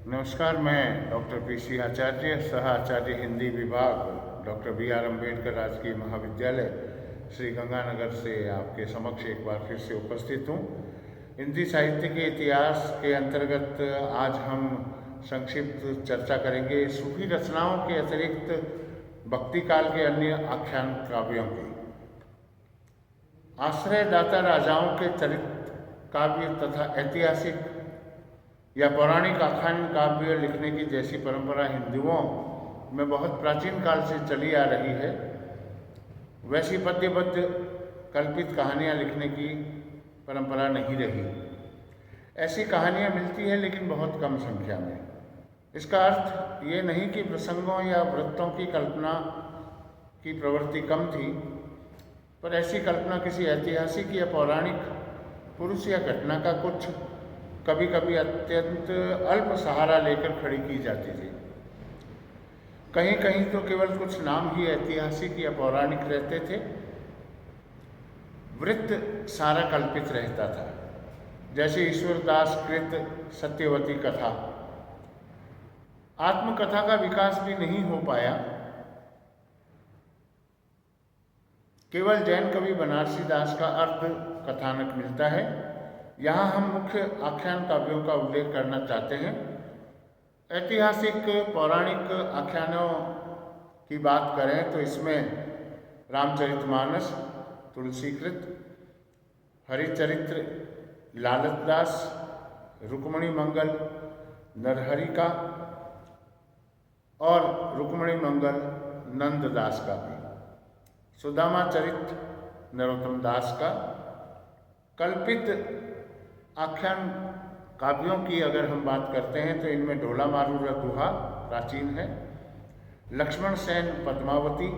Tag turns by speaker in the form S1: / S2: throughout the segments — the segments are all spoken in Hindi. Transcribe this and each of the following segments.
S1: नमस्कार, मैं डॉक्टर पी.सी. आचार्य, सह आचार्य हिंदी विभाग, डॉक्टर बी.आर. अम्बेडकर राजकीय महाविद्यालय, श्री गंगानगर से आपके समक्ष एक बार फिर से उपस्थित हूँ। हिंदी साहित्य के इतिहास के अंतर्गत आज हम संक्षिप्त चर्चा करेंगे सूफी रचनाओं के अतिरिक्त भक्ति काल के अन्य आख्यान काव्यों की। आश्रयदाता राजाओं के चरित्र काव्य तथा ऐतिहासिक या पौराणिक आख्यान काव्य लिखने की जैसी परंपरा हिंदुओं में बहुत प्राचीन काल से चली आ रही है, वैसी पद्यबद्ध कल्पित कहानियाँ लिखने की परंपरा नहीं रही। ऐसी कहानियाँ मिलती है लेकिन बहुत कम संख्या में। इसका अर्थ ये नहीं कि प्रसंगों या वृत्तों की कल्पना की प्रवृत्ति कम थी, पर ऐसी कल्पना किसी ऐतिहासिक या पौराणिक पुरुष या घटना का कुछ कभी कभी अत्यंत अल्प सहारा लेकर खड़ी की जाती थी। कहीं कहीं तो केवल कुछ नाम ही ऐतिहासिक या पौराणिक रहते थे। वृत्त सारा कल्पित रहता था, जैसे ईश्वरदास कृत सत्यवती कथा। आत्मकथा का विकास भी नहीं हो पाया। केवल जैन कवि बनारसी दास का अर्ध कथानक मिलता है। यहाँ हम मुख्य आख्यान काव्यों का उल्लेख करना चाहते हैं। ऐतिहासिक पौराणिक आख्यानों की बात करें तो इसमें रामचरितमानस, तुलसीकृत, हरिचरित्र, लालतदास, रुक्मणी मंगल, नरहरिका और रुक्मणी मंगल नंददास का भी, सुदामा चरित्र नरोत्तम दास का। कल्पित आख्यान काव्यों की अगर हम बात करते हैं तो इनमें ढोला मारूर दुहा प्राचीन है, लक्ष्मण सेन पद्मावती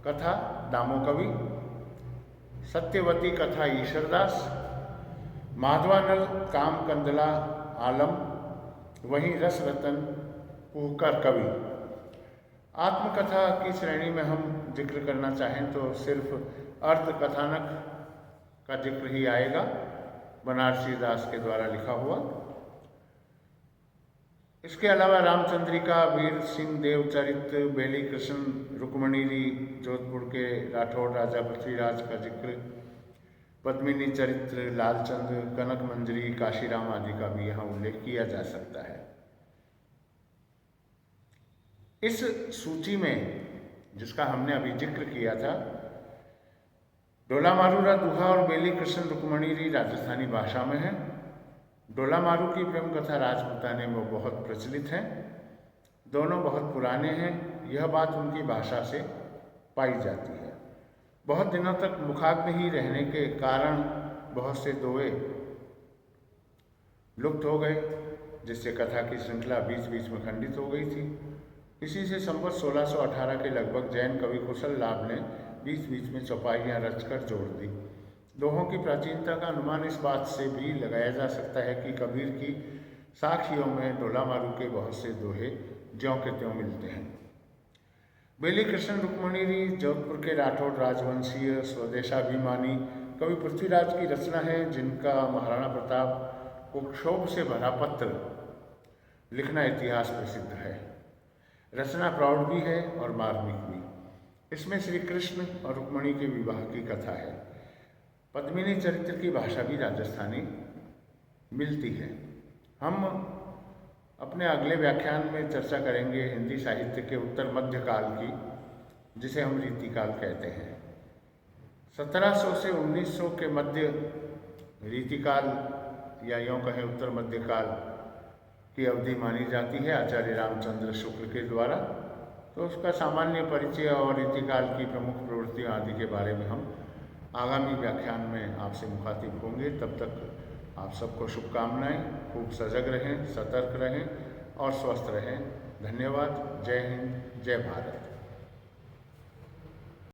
S1: कथा दामोकवि, सत्यवती कथा ईश्वरदास, माधवानल काम कंदला आलम, वहीं रस रतन पुहकर कवि। आत्मकथा की श्रेणी में हम जिक्र करना चाहें तो सिर्फ अर्ध कथानक का जिक्र ही आएगा, बनारसी दास के द्वारा लिखा हुआ। इसके अलावा रामचंद्रिका, वीर सिंह देव चरित्र, बेली कृष्ण रुक्मणीरी, जोधपुर के राठौड़ राजा पृथ्वीराज का जिक्र, पद्मिनी चरित्र, लालचंद, कनक मंजरी, काशीराम आदि का भी यहाँ उल्लेख किया जा सकता है। इस सूची में जिसका हमने अभी जिक्र किया था, ढोला मारूरा दुहा और बेली कृष्ण रुक्मणीरी राजस्थानी भाषा में है। ढोला मारू की प्रेम कथा राजपूताने में बहुत प्रचलित है। दोनों बहुत पुराने हैं, यह बात उनकी भाषा से पाई जाती है। बहुत दिनों तक मुखाग्नि ही रहने के कारण बहुत से दोहे लुप्त हो गए, जिससे कथा की श्रृंखला बीच बीच में खंडित हो गई थी। इसी से संवत 1618 के लगभग जैन कवि कुशल लाभ ने बीच बीच में चौपाइयाँ रचकर जोड़ दी। दोहों की प्राचीनता का अनुमान इस बात से भी लगाया जा सकता है कि कबीर की साखियों में ढोला मारू के बहुत से दोहे ज्यों के त्यों मिलते हैं। बेली कृष्ण रुक्मणीरी जोधपुर के राठौड़ राजवंशीय स्वदेशाभिमानी कवि पृथ्वीराज की रचना है, जिनका महाराणा प्रताप को क्षोभ से भरा पत्र लिखना इतिहास प्रसिद्ध है। रचना प्रौढ़ भी है और मार्मिक भी। इसमें श्री कृष्ण और रुक्मणी के विवाह की कथा है। पद्मिनी चरित्र की भाषा भी राजस्थानी मिलती है। हम अपने अगले व्याख्यान में चर्चा करेंगे हिंदी साहित्य के उत्तर मध्य काल की, जिसे हम रीतिकाल कहते हैं। 1700 से 1900 के मध्य रीतिकाल या यूँ कहें उत्तर मध्य काल की अवधि मानी जाती है आचार्य रामचंद्र शुक्ल के द्वारा। तो उसका सामान्य परिचय और रीतिकाल की प्रमुख प्रवृत्तियों आदि के बारे में हम आगामी व्याख्यान में आपसे मुखातिब होंगे। तब तक आप सबको शुभकामनाएं। खूब सजग रहें, सतर्क रहें और स्वस्थ रहें। धन्यवाद। जय हिंद, जय भारत।